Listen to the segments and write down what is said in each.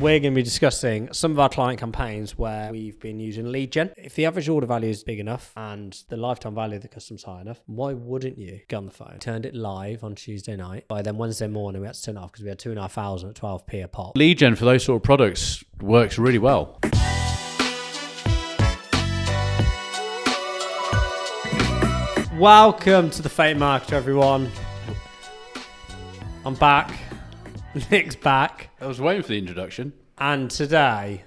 we're going to be discussing some of our client campaigns where we've been using lead gen. If the average order value is big enough and the lifetime value of the customer's high enough, why wouldn't you get on the phone? Turned it live on Tuesday night. By then Wednesday morning, we had to turn it off because we had 2,500 at 12p a pop. Lead gen for those sort of products works really well. Welcome to the Fate Marketer, everyone. I'm back. Nick's back. I was waiting for the introduction. And today,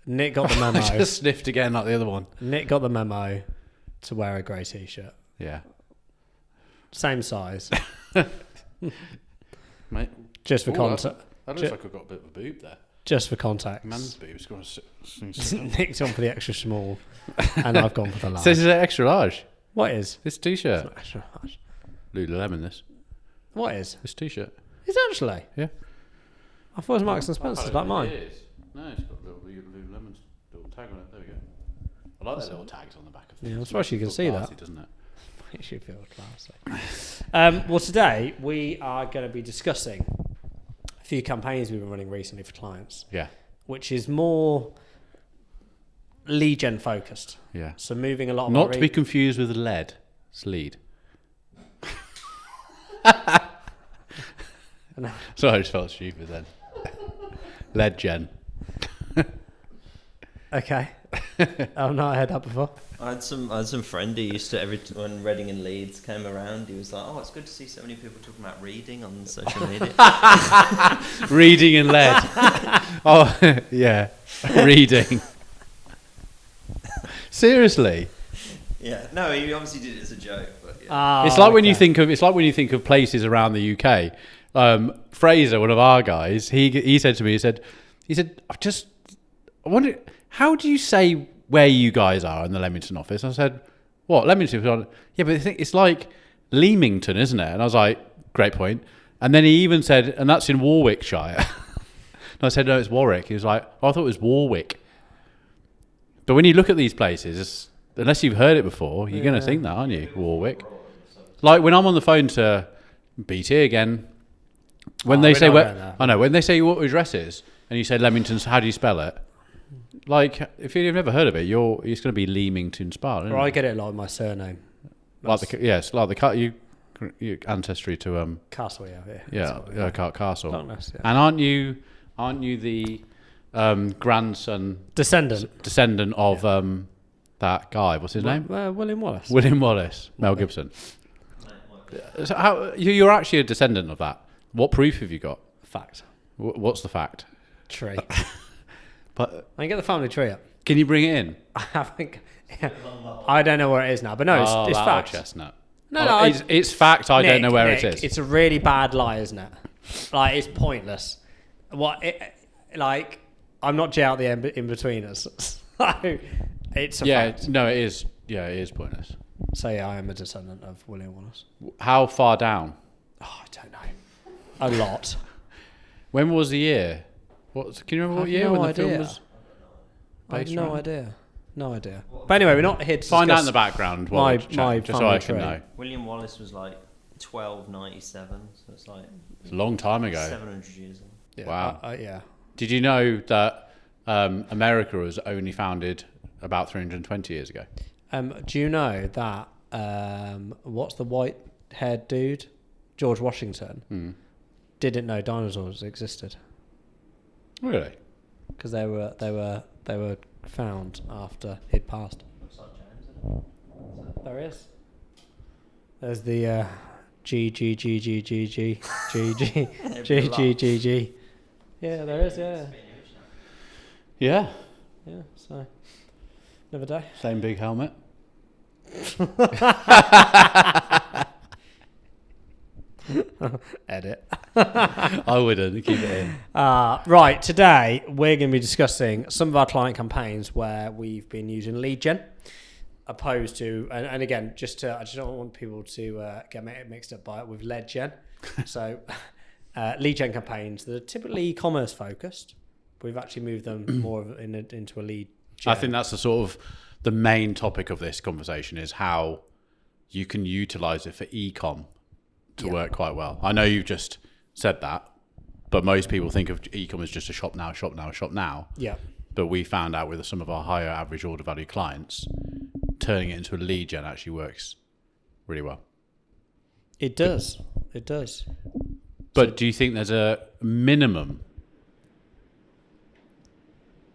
Nick got the memo. I just sniffed again like the other one. Nick got the memo to wear a grey t-shirt. Yeah. Same size. Mate. Just for context. That looks like I've got a bit of a boob there. Just for context. Man's boob's got Nick's gone for the extra small and I've gone for the large. Says it's extra large. What is? This t-shirt. It's not extra large. Lululemon, this. What is? This t-shirt. Is it actually? Yeah. I thought it was Marks and Spencer's like mine. It is. No, it's got a little Lululemon little tag on it. There we go. I like the little tags on the back of things. Yeah, I'm surprised you can see that. Doesn't it? Makes you feel classy. Well, today we are going to be discussing a few campaigns we've been running recently for clients. Yeah. Which is more lead gen focused. Yeah. So moving a lot of Not to be confused with lead. It's lead. Sorry, I just felt stupid then. Lead gen. Okay. I've not heard that before. I had some friend who used to when Reading and Leeds came around, he was like, "Oh, it's good to see so many people talking about reading on social media." Reading and lead. Oh yeah, reading. Seriously. Yeah. No, he obviously did it as a joke, but yeah. It's like when you think of places around the UK. Fraser, one of our guys, he said to me, he said, I wonder, how do you say where you guys are in the Leamington office? I said, what, Leamington? Yeah, but it's like Leamington, isn't it? And I was like, great point. And then he even said, and that's in Warwickshire. And I said, no, it's Warwick. He was like, oh, I thought it was Warwick. But when you look at these places, unless you've heard it before, you're going to think that, aren't you? Warwick. Like when I'm on the phone to BT again, when they say when they say what your address is, and you say Leamington's, how do you spell it? Like if you've never heard of it, it's going to be Leamington Spa. Or I get it like my surname. Like your ancestry to Castle, yeah. Yeah, Castle. Darkness, yeah. And aren't you the grandson descendant of that guy? What's his name? William Wallace. William Wallace. Mel Gibson. So how you're actually a descendant of that? What proof have you got? Fact. What's the fact? Tree. But I can get the family tree up. Can you bring it in? I think. Yeah. I don't know where it is now, but no, it's fact. Chestnut. No, it's fact. I don't know where it is. It's a really bad lie, isn't it? Like it's pointless. I'm not J out the in between us. So it's a fact. No, it is. Yeah, it is pointless. So yeah, I am a descendant of William Wallace. How far down? Oh, I don't know. A lot. When was the year? Can you remember what year when the film was? I have no idea. No idea. But anyway, we're not here to find out in the background. My just so I can know. William Wallace was like 1297, so it's like it's a long time ago. 700 years ago. Yeah, wow. Yeah. Did you know that America was only founded about 320 years ago? Do you know that what's the white-haired dude, George Washington, didn't know dinosaurs existed? Really? Because they were found after he'd passed. Looks like James, isn't it? There he is. There's the G G G G G G G G G G G G. Yeah, there is. Yeah. Yeah. Yeah. So, another day. Same big helmet. Edit. I wouldn't keep it in. Right, today we're going to be discussing some of our client campaigns where we've been using lead gen opposed to, and again, I just don't want people to get mixed up by it with lead gen. So lead gen campaigns that are typically e-commerce focused, but we've actually moved them more into a lead gen. I think that's the main topic of this conversation is how you can utilize it for e-com to work quite well. I know you've just said that, But most people think of e-commerce just a shop now, shop now, shop now. Yeah. But we found out with some of our higher average order value clients, turning it into a lead gen actually works really well. It does. It does. But do you think there's a minimum?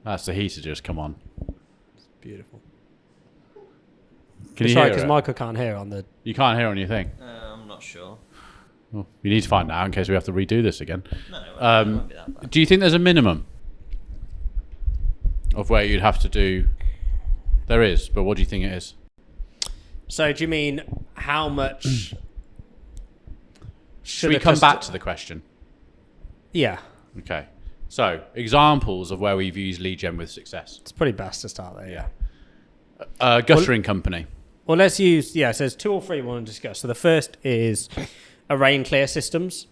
That's the heater just come on. It's beautiful. Can It's you right, hear because it? Michael can't hear on the... You can't hear on your thing. I'm not sure. Well, you need to find out in case we have to redo this again. No, it won't be that bad. Do you think there's a minimum of where you'd have to do? There is, but what do you think it is? So do you mean how much... Should we come back to the question? Yeah. Okay. So, examples of where we've used lead gen with success. It's probably best to start there, yeah. Guttering company. Well, let's use... Yeah, so there's 2 or 3 we want to discuss. So the first is Arraign Clear Systems.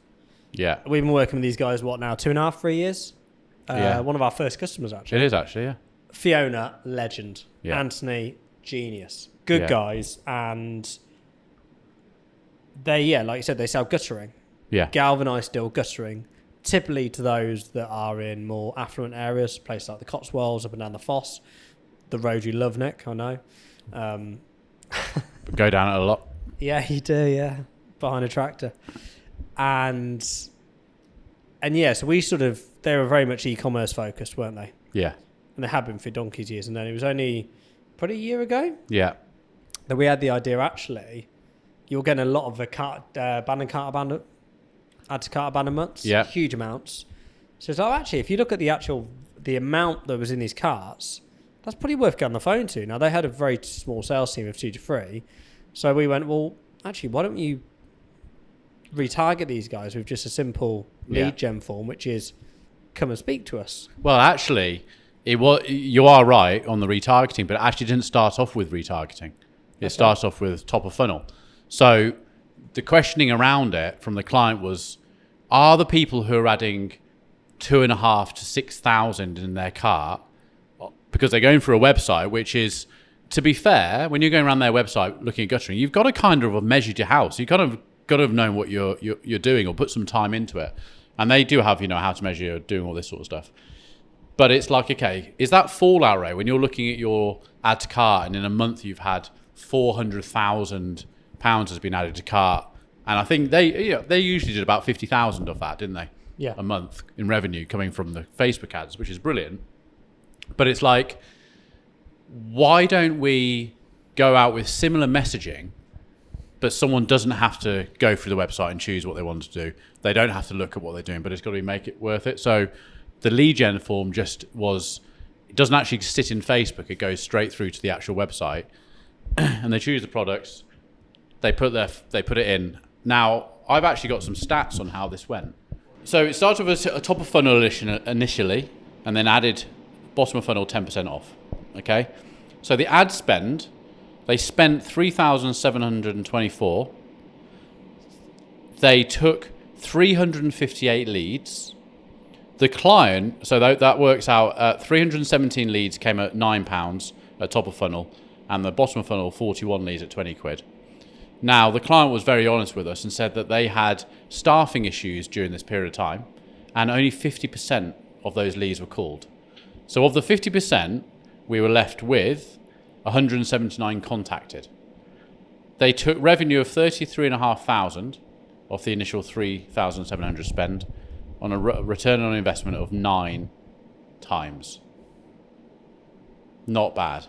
Yeah. We've been working with these guys, what now, 2.5, 3 years? Yeah. One of our first customers, actually. It is actually, yeah. Fiona, legend. Yeah. Anthony, genius. Good Yeah. guys. And they, yeah, like you said, they sell guttering. Yeah. Galvanised steel guttering. Typically to those that are in more affluent areas, places like the Cotswolds, up and down the Foss. The road you love, Nick, I know. Go down it a lot. Yeah, you do, yeah. Behind a tractor. And yeah, so we sort of, they were very much e-commerce focused, weren't they? Yeah. And they have been for donkey's years. And then it was only probably a year ago Yeah. that we had the idea, actually, you're getting a lot of the add to cart abandonments. Yeah. Huge amounts. So it's like, actually, if you look at the amount that was in these carts, that's pretty worth getting on the phone to. Now, they had a very small sales team of 2 to 3. So we went, well, actually, why don't you retarget these guys with just a simple lead gen form, which is come and speak to us. Well, actually, you are right on the retargeting, but it actually didn't start off with retargeting. It starts off with top of funnel. So the questioning around it from the client was, are the people who are adding 2,500 to 6,000 in their cart because they're going through a website, which is, to be fair, when you're going around their website looking at guttering, you've got to kind of have measured your house. You've got to have known what you're doing or put some time into it. And they do have, how to measure doing all this sort of stuff. But it's like, okay, is that fallout rate when you're looking at your add to cart and in a month you've had £400,000 has been added to cart? And I think they usually did about 50,000 of that, didn't they? Yeah. A month in revenue coming from the Facebook ads, which is brilliant. But it's like, why don't we go out with similar messaging, but someone doesn't have to go through the website and choose what they want to do. They don't have to look at what they're doing, but it's got to make it worth it. So the lead gen form it doesn't actually sit in Facebook. It goes straight through to the actual website and they choose the products. They put it in. Now, I've actually got some stats on how this went. So it started with a top of funnel initially and then added bottom of funnel 10% off. Okay. So the ad spend, they spent 3,724. They took 358 leads. The client, so that works out, 317 leads came at £9 at top of funnel, and the bottom of funnel, 41 leads at 20 quid. Now, the client was very honest with us and said that they had staffing issues during this period of time, and only 50% of those leads were called. So of the 50%, we were left with 179 contacted. They took revenue of 33,500 off the initial 3,700 spend on a return on investment of 9 times. Not bad.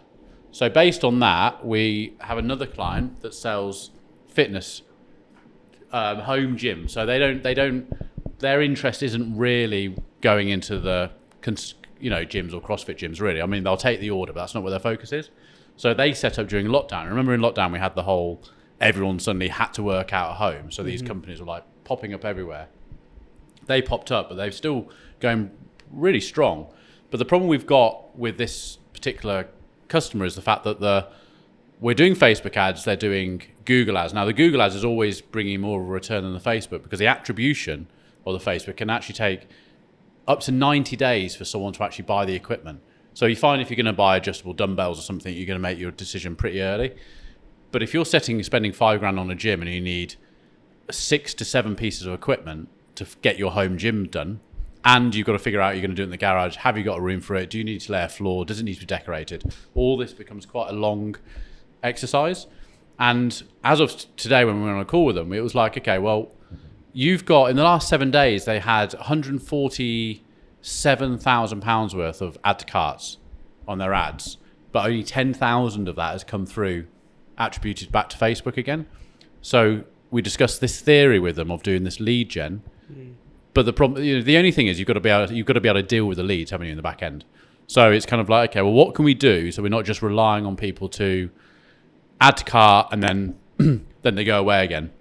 So based on that, we have another client that sells fitness, home gym. So their interest isn't really going into the gyms or CrossFit gyms, really. I mean, they'll take the order, but that's not where their focus is. So they set up during lockdown. Remember in lockdown, we had the whole, everyone suddenly had to work out at home. So these companies were like popping up everywhere. They popped up, but they're still going really strong. But the problem we've got with this particular customer is the fact that we're doing Facebook ads, they're doing Google ads. Now, the Google ads is always bringing more of a return than the Facebook because the attribution of the Facebook can actually take up to 90 days for someone to actually buy the equipment. So you find if you're going to buy adjustable dumbbells or something, you're going to make your decision pretty early. But if you're spending $5,000 on a gym and you need 6 to 7 pieces of equipment to get your home gym done, and you've got to figure out you're going to do it in the garage. Have you got a room for it? Do you need to lay a floor? Does it need to be decorated? All this becomes quite a long exercise. And as of today, when we were on a call with them, it was like, okay, well, you've got, in the last 7 days, they had £147,000 worth of add to carts on their ads, but only 10,000 of that has come through attributed back to Facebook again. So we discussed this theory with them of doing this lead gen. But the problem, the only thing is you've got to be able to deal with the leads, haven't you, in the back end? So it's kind of like, okay, well, what can we do so we're not just relying on people to add to cart and then then they go away again?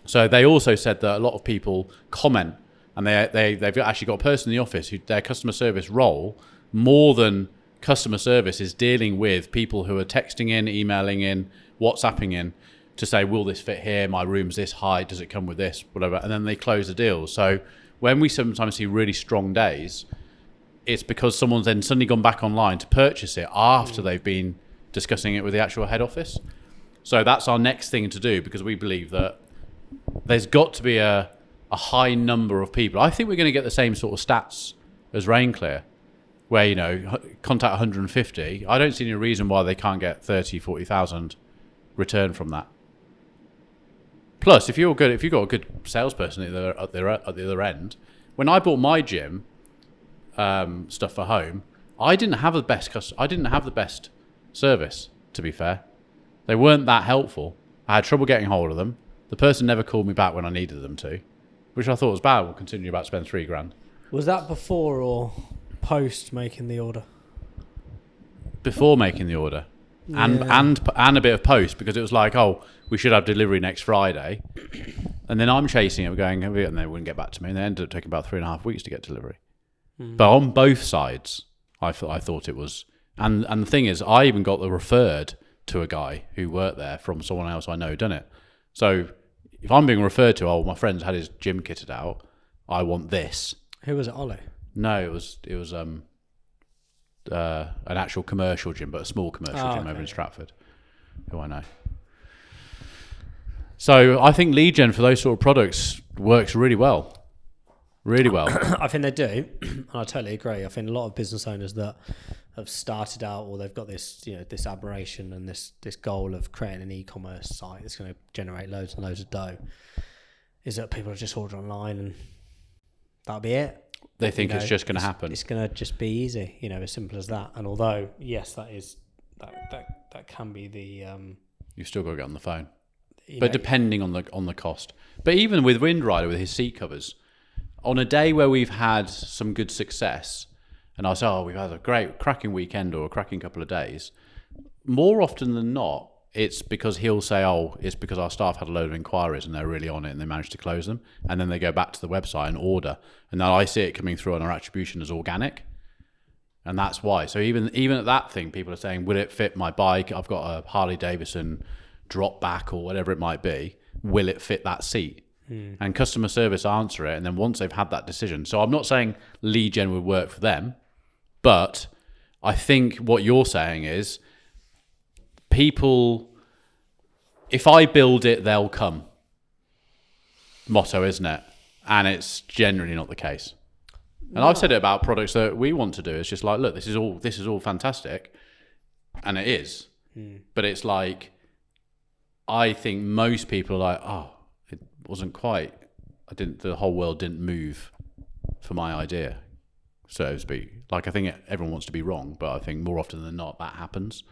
So they also said that a lot of people comment, and they've actually got a person in the office who their customer service role, more than customer service, is dealing with people who are texting in, emailing in, WhatsApping in to say, will this fit here? My room's this height. Does it come with this? Whatever. And then they close the deal. So when we sometimes see really strong days, it's because someone's then suddenly gone back online to purchase it after they've been discussing it with the actual head office. So that's our next thing to do, because we believe that there's got to be a high number of people. I think we're going to get the same sort of stats as Rainclear, where, contact 150. I don't see any reason why they can't get 30, 40,000 return from that. Plus, if you've got a good salesperson at the other end, when I bought my gym stuff for home, I didn't have the best service. To be fair, they weren't that helpful. I had trouble getting hold of them. The person never called me back when I needed them to, which I thought was bad. We'll continue about to spend $3,000. Was that before or post making the order? Before making the order. And a bit of post, because it was like, oh, we should have delivery next Friday, and then I'm chasing it, going, and they wouldn't get back to me, and they ended up taking about 3.5 weeks to get delivery. But on both sides, I thought it was, and the thing is, I even got the referred to a guy who worked there from someone else I know who done it. So if I'm being referred to, oh, my friend's had his gym kitted out, I want this. Who was it, Ollie? No, it was an actual commercial gym, but a small commercial gym over in Stratford, who I know. So I think lead gen for those sort of products works really well. Really well. I think they do, and I totally agree. I think a lot of business owners that have started out, or they've got this, this aberration and this goal of creating an e-commerce site that's going to generate loads and loads of dough, is that people just order online and that'll be it. They think it's just going to happen. It's going to just be easy, as simple as that. And although, yes, that can be the... You've still got to get on the phone. But depending on the cost. But even with Windrider, with his seat covers, on a day where we've had some good success, and I say, oh, we've had a great cracking weekend or a cracking couple of days, more often than not, it's because he'll say, oh, it's because our staff had a load of inquiries and they're really on it and they managed to close them. And then they go back to the website and order. And then I see it coming through on our attribution as organic. And that's why. So even at that thing, people are saying, will it fit my bike? I've got a Harley Davidson drop back or whatever it might be. Will it fit that seat? And customer service answer it. And then once they've had that decision. So I'm not saying lead gen would work for them, but I think what you're saying is, people, if I build it, they'll come. Motto, isn't it? And it's generally not the case. And I've said it about products that we want to do. It's just like, look, this is all fantastic, and it is. But it's like, I think most people are like, oh, it wasn't quite. The whole world didn't move for my idea, so to speak. Like, I think everyone wants to be wrong, but I think more often than not that happens.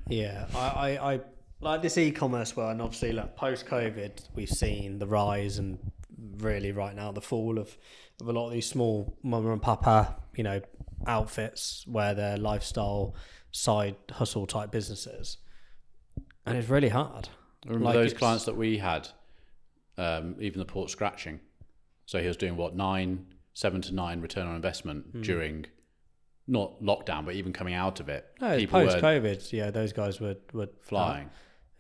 Yeah, I like this e-commerce world, and obviously, like, post-COVID, we've seen the rise and really right now the fall of a lot of these small mama and papa, outfits where they're lifestyle side hustle type businesses, and it's really hard. Remember those clients that we had, even the port scratching. So he was doing 7 to 9 return on investment during. Not lockdown, but even coming out of it. No, post-COVID, those guys were flying.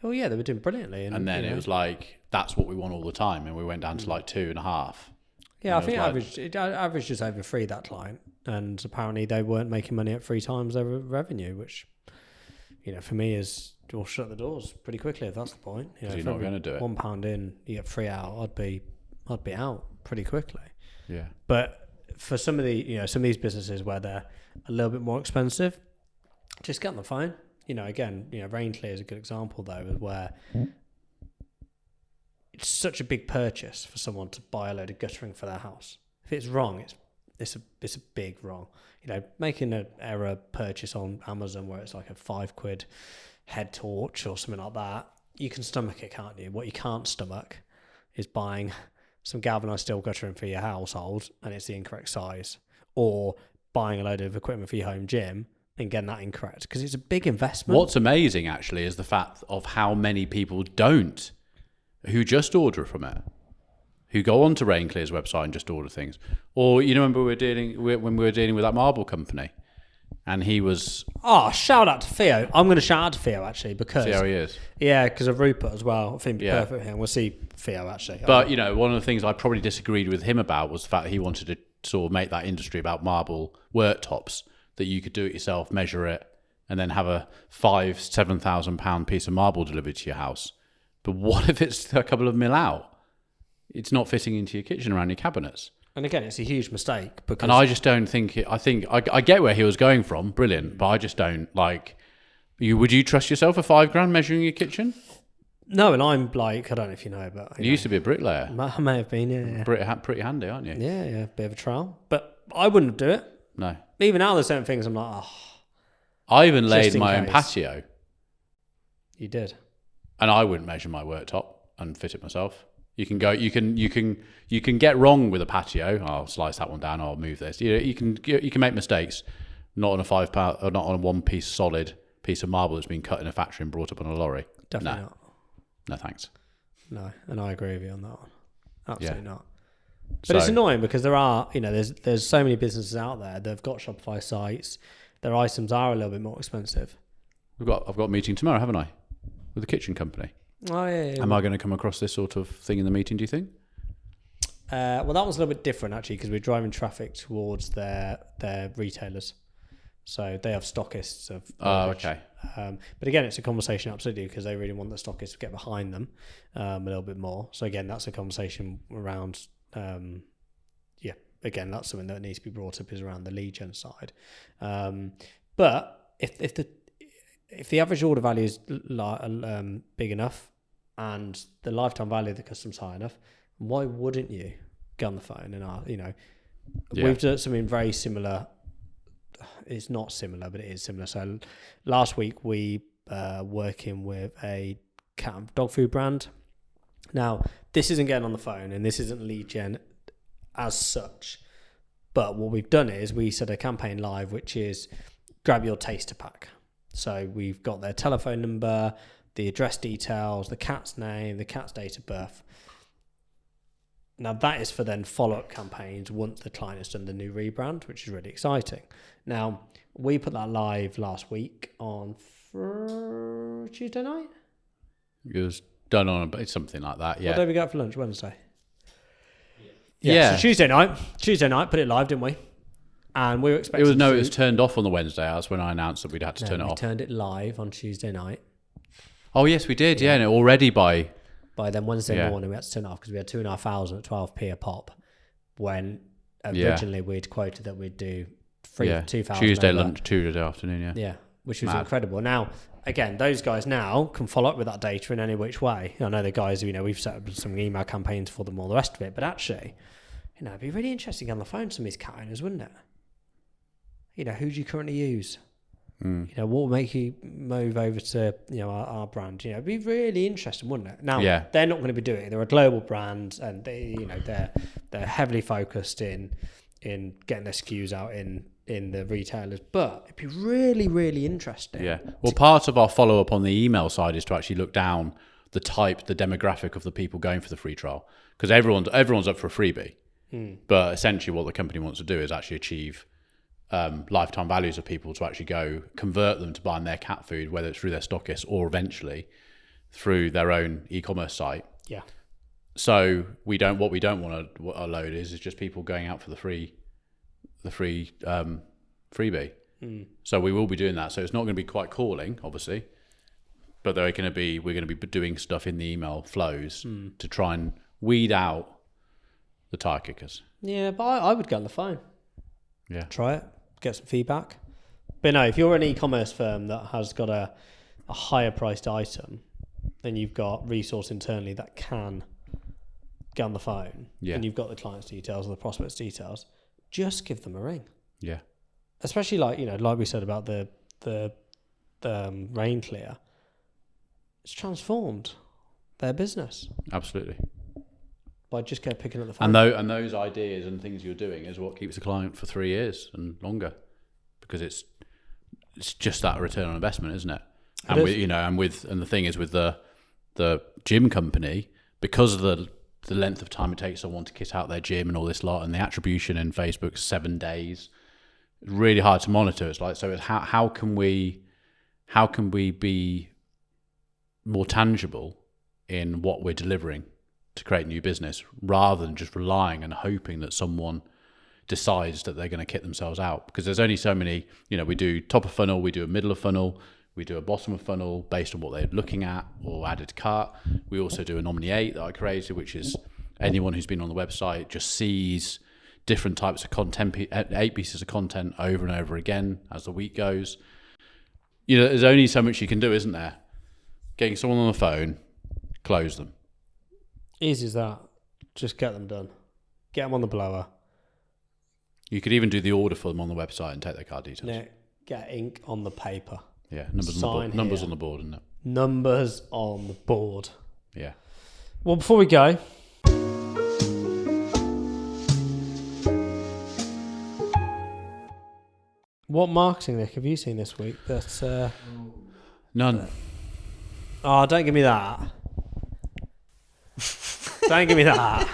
Oh yeah, they were doing brilliantly. And then it was like, that's what we want all the time. And we went down to like 2.5. Yeah, I think it averaged just over 3, that client. And apparently they weren't making money at 3 times their revenue, which, for me is, we'll shut the doors pretty quickly if that's the point. You're not going to do it. £1 in, you get 3 out, I'd be out pretty quickly. Yeah. But for some of these businesses where they're a little bit more expensive, just get on the phone. Again, Rainclear is a good example though, where it's such a big purchase for someone to buy a load of guttering for their house. If it's wrong, it's a big wrong. Making an error purchase on Amazon where it's like a £5 head torch or something like that, you can stomach it, can't you? What you can't stomach is buying some galvanised steel guttering for your household and it's the incorrect size, or buying a load of equipment for your home gym and getting that incorrect, because it's a big investment. What's amazing actually is the fact of how many people who just order from it, who go onto Rainclear's website and just order things. Or remember when we were dealing with that marble company, and he was shout out to Theo. I'm going to shout out to Theo actually, because see how he is. Yeah, because of Rupert as well. I think Yeah. perfect here. We'll see Theo actually. But one of the things I probably disagreed with him about was the fact that he wanted to sort of make that industry about marble worktops, that you could do it yourself, measure it, and then have a £7,000 piece of marble delivered to your house. But what if it's a couple of mil out? It's not fitting into your kitchen around your cabinets. And again, it's a huge mistake, because And I just don't think I get where he was going from, brilliant, but I just don't like you. Would you trust yourself for £5,000 measuring your kitchen? No, and I'm like, I don't know if you know, but You used to be a bricklayer. I may have been, yeah. Pretty handy, aren't you? Yeah, bit of a trial. But I wouldn't do it. No. Even now there's certain things I'm like, I even laid in my own case. patio, you did. and I wouldn't measure my worktop and fit it myself. You can get wrong with a patio. I'll slice that one down. I'll move this. You can make mistakes. Not on a £5 or not on a one-piece solid piece of marble that's been cut in a factory and brought up on a lorry. Definitely not. No thanks. No, and I agree with you on that one. Absolutely not. But So- it's annoying because there are, there's so many businesses out there that have got Shopify sites. Their items are a little bit more expensive. I've got a meeting tomorrow, haven't I, with the kitchen company? Oh yeah. Am I going to come across this sort of thing in the meeting? Do you think? Well, that was a little bit different actually, because we're driving traffic towards their retailers, so they have stockists of. Oh, knowledge. okay. But again, it's a conversation absolutely, because they really want the stockists to get behind them a little bit more. So again, that's a conversation around. Again, that's something that needs to be brought up, is around the lead gen side. But if the average order value is big enough and the lifetime value of the customer's high enough, why wouldn't you get on the phone and we've done something very similar. It's not similar, but it is similar. So last week we working with a cat and dog food brand. Now this isn't getting on the phone and this isn't lead gen as such, but what we've done is we set a campaign live, which is grab your taster pack. So we've got their telephone number, the address details, the cat's name, the cat's date of birth. Now that is for then follow-up campaigns once the client has done the new rebrand, which is really exciting. Now we put that live last week on Tuesday night. It was done on something like that. Yeah. What day we go out for lunch? Wednesday. Yeah. So Tuesday night, put it live, didn't we? And we were expecting. It was turned off on the Wednesday. That's when I announced that we'd had to turn it we off. turned it live on Tuesday night. Oh yes, we did. Yeah, and already by then Wednesday morning we had to turn it off because we had 2,500 at 12p a pop. When originally we'd quoted that we'd do 2,000 Tuesday over. lunch, Tuesday afternoon. Yeah. Yeah, which was Mad. incredible. Now, again, those guys now can follow up with that data in any which way. I know the guys, we've set up some email campaigns for them, all the rest of it. But actually, it'd be really interesting on the phone to some of these cat owners, wouldn't it? Who do you currently use? What will make you move over to our brand? It'd be really interesting, wouldn't it? Now, they're not going to be doing it. They're a global brand, and they're heavily focused in getting their SKUs out in the retailers. But it'd be really, really interesting. Yeah. Well, part of our follow up on the email side is to actually look down the demographic of the people going for the free trial, because everyone's up for a freebie, but essentially what the company wants to do is actually achieve lifetime values of people to actually go convert them to buying their cat food, whether it's through their stockist or eventually through their own e-commerce site. Yeah. So what we don't want to load is just people going out for the free freebie. So we will be doing that. So it's not going to be quite calling, obviously, but we're going to be doing stuff in the email flows to try and weed out the tire kickers. Yeah, but I would get on the phone. Yeah. Try it, get some feedback. But no, if you're an e-commerce firm that has got a higher priced item, then you've got resource internally that can get on the phone, Yeah. and you've got the client's details or the prospect's details, just give them a ring. Yeah. Especially like we said about the Rain Clear. It's transformed their business Absolutely. by just picking up the phone. And those ideas and things you're doing is what keeps the client for 3 years and longer, because it's just that return on investment, isn't it? And the thing is with the gym company, because of the length of time it takes someone to kit out their gym and all this lot, and the attribution in Facebook 7 days, it's really hard to monitor. It's like, so it's how can we be more tangible in what we're delivering to create new business, rather than just relying and hoping that someone decides that they're going to kit themselves out? Because there's only so many, we do top of funnel, we do a middle of funnel, we do a bottom of funnel based on what they're looking at or added to cart. We also do a Nominate that I created, which is anyone who's been on the website just sees different types of content, 8 pieces of content over and over again as the week goes. There's only so much you can do, isn't there? Getting someone on the phone, close them. Easy as that. Just get them done. Get them on the blower. You could even do the order for them on the website and take their card details. Nick, get ink on the paper. Yeah, numbers on the board, isn't it? Numbers on the board. Yeah. Well, before we go, what marketing, Nick, have you seen this week? None. Oh, don't give me that. Don't give me that.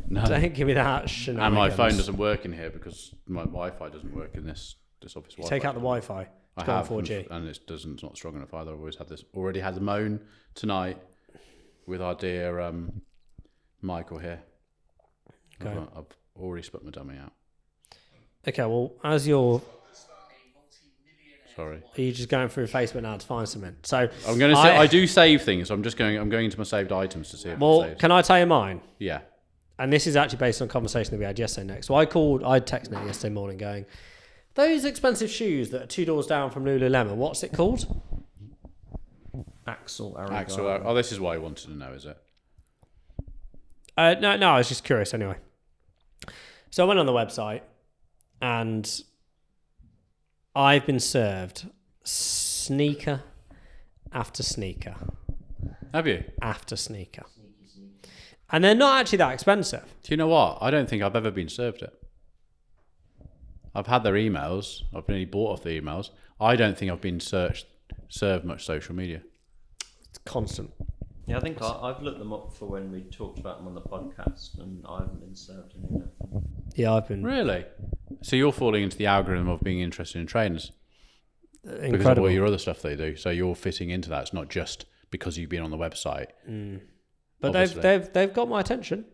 No. Don't give me that And shenanigans. my phone doesn't work in here because my Wi-Fi doesn't work in this office. You take out the Wi-Fi. I It's gone have, 4G. and it's not strong enough either. I've already had the moan tonight with our dear Michael here. Okay. I've already split my dummy out. Okay, well, as you're... Sorry. Are you just going through Facebook now to find something? So I'm going to say I do save things. I'm going into my saved items to see if it Well, saves. can I tell you mine? Yeah. And this is actually based on a conversation that we had yesterday, Nick. So I texted Nick yesterday morning going, those expensive shoes that are 2 doors down from Lululemon, what's it called? Axel Arigato. Oh, this is what I wanted to know, is it? No, I was just curious anyway. So I went on the website and I've been served sneaker after sneaker Have you? after sneaker. And they're not actually that expensive. Do you know what? I don't think I've ever been served it. I've had their emails. I've nearly bought off the emails. I don't think I've been served much social media. It's constant. Yeah, I think I've looked them up for when we talked about them on the podcast, and I haven't been served any of them. Yeah, I've been Really? So you're falling into the algorithm of being interested in trainers because of incredible. all your other stuff they do. So you're fitting into that. It's not just because you've been on the website. But obviously. they've got my attention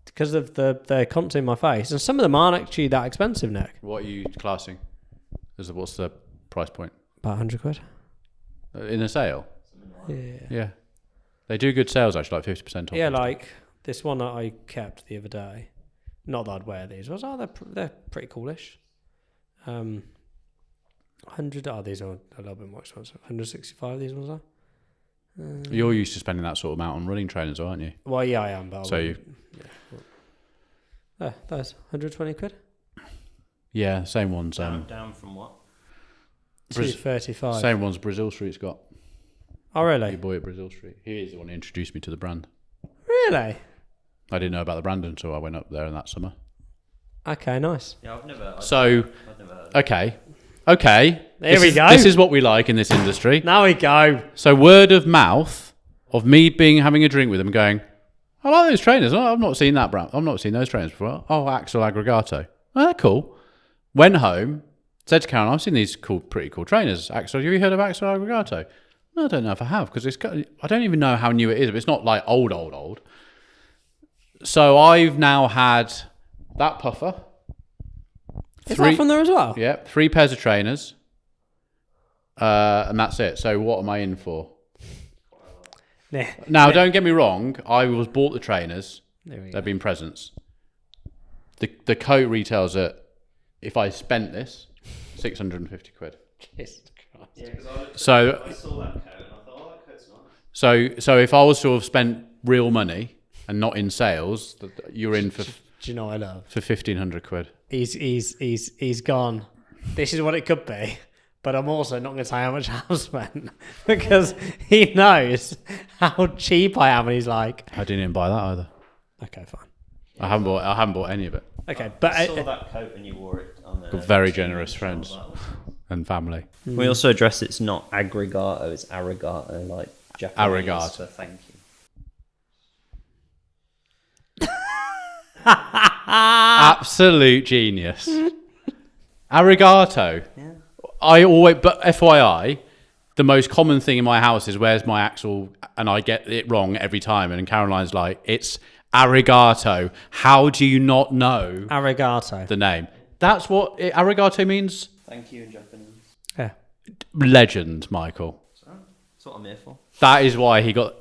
because of their content in my face, and some of them aren't actually that expensive, Nick. What are you classing? What's the price point? About £100. In a sale? Yeah. Yeah. They do good sales actually, like 50% off. Yeah, like this one that I kept the other day. Not that I'd wear these. I was they're pretty coolish. 100. Oh, these are a little bit more expensive. 165. These ones are. You're used to spending that sort of amount on running trainers, aren't you? Well, yeah, I am. But So you, that's 120 quid. yeah, same ones. Down from what? 235. Same ones Brazil Street's got. Oh, Your really? boy at Brazil Street. He is the one who introduced me to the brand. Really? I didn't know about the brand until I went up there in that summer. Okay, nice. Yeah, I've never. So, I've never heard. okay. There we go. This is what we like in this industry. Now we go. So word of mouth of me having a drink with them, going, I like those trainers. Oh, I've not seen that brand. I've not seen those trainers before. Oh, Axel Aggregato. Oh, they're cool. Went home, said to Karen, I've seen these pretty cool trainers. Axel, have you heard of Axel Aggregato? No, I don't know if I have, because I don't even know how new it is, but it's not like old. So I've now had that puffer. Is that from there as well? Yeah, 3 pairs of trainers. And that's it. So what am I in for? Now, don't get me wrong. I was bought the trainers. There we go. They've been presents. The coat retails at, if I spent this, 650 quid. Jesus Christ. Yeah, because So I saw that coat and I thought, oh, that coat's nice. so if I was to have spent real money and not in sales, you're in for Do you know what I love? 1,500 quid. He's gone. This is what it could be, but I'm also not going to say how much I've spent because he knows how cheap I am, and he's like, I didn't even buy that either. okay, fine. I haven't bought any of it. Okay, but I saw that coat and you wore it on there. Got very generous friends and family. We also address it's not aggregato, it's arigato, like Japanese Arigato. for thank you. Absolute genius. Arigato. Yeah. But FYI, the most common thing in my house is where's my axle, and I get it wrong every time. And Caroline's like, it's arigato. How do you not know arigato. the name? That's what arigato means. Thank you in Japanese. Yeah. Legend, Michael. That's what I'm here for. That is why he got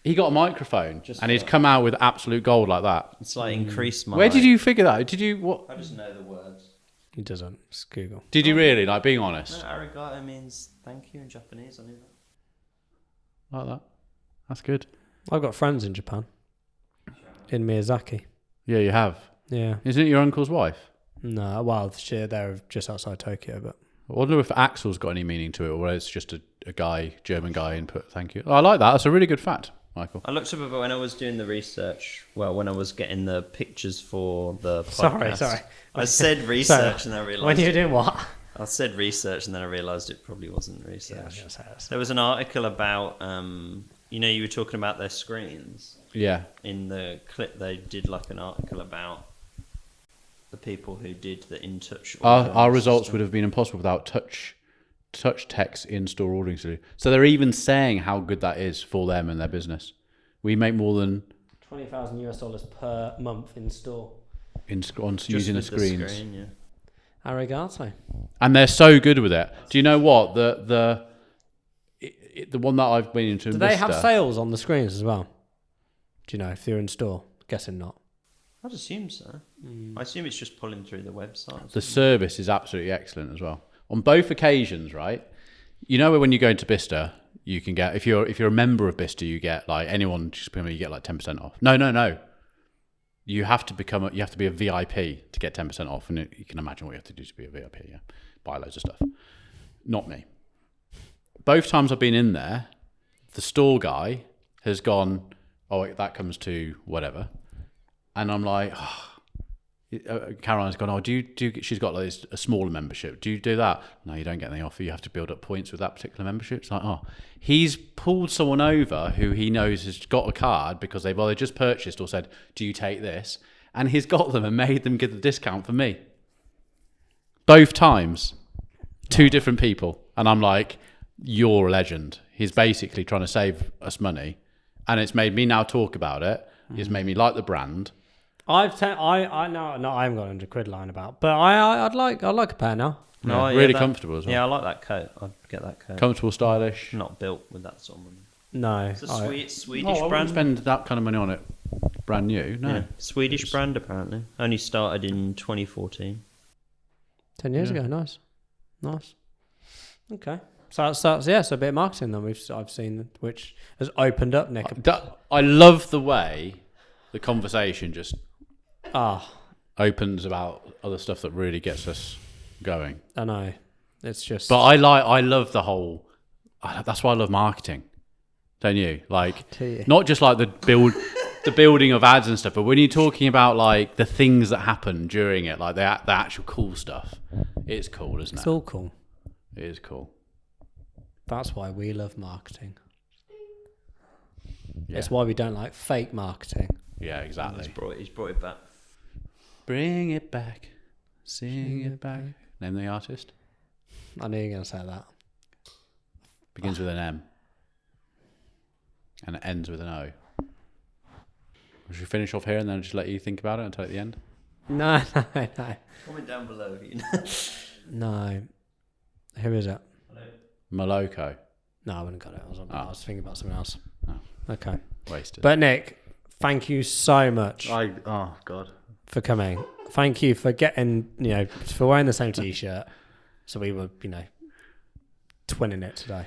a microphone, Just and he's for- come out with absolute gold like that. It's like increase my. Where did you figure that? Did you what? I just know the words. He doesn't. It's Google. Did you really? Like being honest, No, arigato means thank you in Japanese. I knew that. like that. That's good. I've got friends in Japan. In Miyazaki. Yeah, you have. Yeah. Isn't it your uncle's wife? No, well, they're just outside Tokyo, but I wonder if Axel's got any meaning to it, or whether it's just a guy, German guy, and put thank you. Oh, I like that. That's a really good fact, Michael. I looked up about when I was doing the research. Well, when I was getting the pictures for the podcast. Sorry. I said research and I realised. when you're doing what? I said research and then I realised it probably wasn't Yeah, I was research. gonna say that. There was an article about, you were talking about their screens. Yeah. In the clip, they did like an article about the people who did the in-touch. Our results would have been impossible without touch text in-store ordering solution. So they're even saying how good that is for them and their business. We make more than $20,000 per month in store. on using the screens. Screen, yeah. Arigato. And they're so good with it. Do you know what the one that I've been into? Do they have sales on the screens as well? Do you know if they're in store? Guessing not. I'd assume so. I assume it's just pulling through the website. The service is absolutely excellent as well. On both occasions, right? You know when you go into Bista, you can get if you're a member of Bista, you get like anyone just you get like 10% off. No. You have to be a VIP to get 10% off, and you can imagine what you have to do to be a VIP. Yeah, buy loads of stuff. Not me. Both times I've been in there, the store guy has gone, oh, that comes to whatever, and I'm like, Caroline's gone, oh, do you she's got like a smaller membership. Do you do that? No, you don't get any offer. You have to build up points with that particular membership. It's like, oh, he's pulled someone over who he knows has got a card because they've either just purchased or said, do you take this? And he's got them and made them give the discount for me. Both times. Two different people. And I'm like, you're a legend. He's basically trying to save us money. And it's made me now talk about it. It's made me like the brand. I haven't got 100 quid lying about, but I'd like a pair now. Yeah, really comfortable as well. Yeah, I like that coat. I'd get that coat. Comfortable, stylish. Not built with that sort of money. No, It's a Swedish I wouldn't brand. spend that kind of money on it. Brand new, no. Yeah, Swedish brand apparently. Only started in 2014. 10 years ago. Nice. Okay, so that's a bit of marketing then I've seen, which has opened up, Nick. I love the way the conversation just opens about other stuff that really gets us going. I know. It's just. But I love the whole. That's why I love marketing, don't you? Like, not just like the building of ads and stuff, but when you're talking about like the things that happen during it, like the actual cool stuff, it's cool, isn't it? It's all cool. It is cool. That's why we love marketing. Yeah. It's why we don't like fake marketing. Yeah, exactly. He's brought it back. Bring it back, sing it back. Name the artist. I knew you were going to say that. Begins with an M. And it ends with an O. Should we finish off here and then just let you think about it until at the end? No. Comment down below if you know. No. Who is it? Moloko. No, I wouldn't got it. I was thinking about something else. Oh. Okay. Wasted. But Nick, thank you so much oh God. for coming thank you for getting, for wearing the same t-shirt. So we were, twinning it today.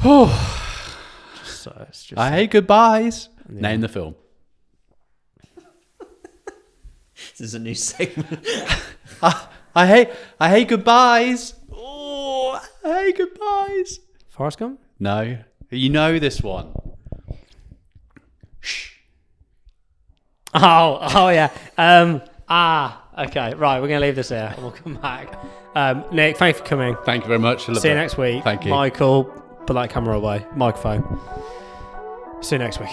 So it's just I hate goodbyes. Yeah. Name the film. This is a new segment. I hate goodbyes. Oh, I hate goodbyes. Forrest Gump? No, you know this one. Oh yeah. Okay. Right, we're gonna leave this here. We'll come back. Nick, thanks for coming. Thank you very much. See you next week. Thank you. Michael, put that camera away. Microphone. See you next week.